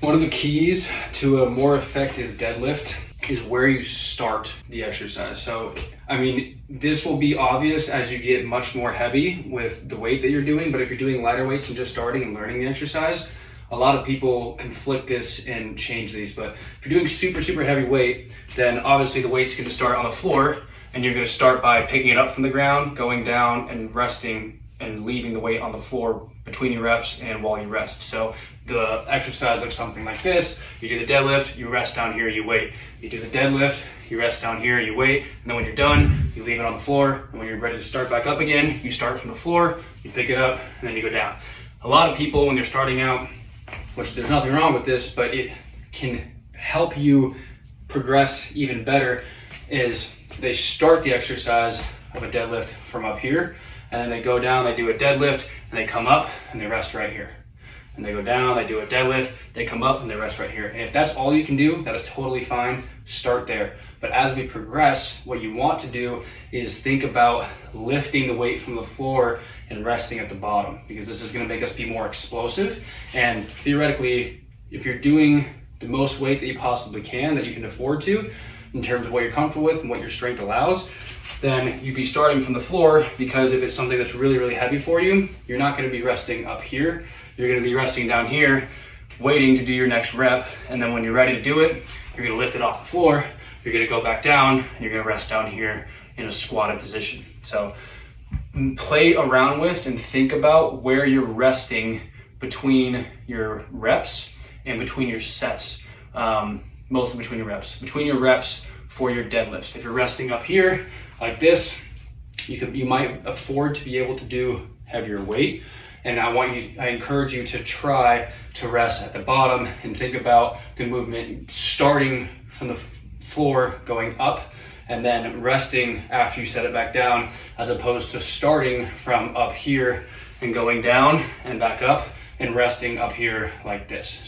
One of the keys to a more effective deadlift is where you start the exercise. So, I mean, this will be obvious as you get much more heavy with the weight that you're doing, but if you're doing lighter weights and just starting and learning the exercise, a lot of people conflict this and change these. But if you're doing super heavy weight, then obviously the weight's gonna start on the floor, and you're gonna start by picking it up from the ground, going down and resting and leaving the weight on the floor between your reps and while you rest. So the exercise looks something like this. You do the deadlift, you rest down here, you wait. You do the deadlift, you rest down here, you wait. And then when you're done, you leave it on the floor. And when you're ready to start back up again, you start from the floor, you pick it up, and then you go down. A lot of people, when they're starting out, which there's nothing wrong with this, but it can help you progress even better, is they start the exercise of a deadlift from up here, and then they go down, they do a deadlift, and they come up and they rest right here. And they go down, they do a deadlift, they come up and they rest right here. And if that's all you can do, that is totally fine. Start there. But as we progress, what you want to do is think about lifting the weight from the floor and resting at the bottom, because this is going to make us be more explosive. And theoretically, if you're doing the most weight that you possibly can, that you can afford to, in terms of what you're comfortable with and what your strength allows, then you'd be starting from the floor, because if it's something that's really heavy for you, you're not going to be resting up here. You're going to be resting down here, waiting to do your next rep. And then when you're ready to do it, you're going to lift it off the floor. You're going to go back down, and you're going to rest down here in a squatted position. So play around with and think about where you're resting between your reps and between your sets. Mostly between your reps. Between your reps for your deadlifts. If you're resting up here like this, you might afford to be able to do heavier weight. And I encourage you to try to rest at the bottom and think about the movement starting from the floor, going up, and then resting after you set it back down, as opposed to starting from up here and going down and back up and resting up here like this.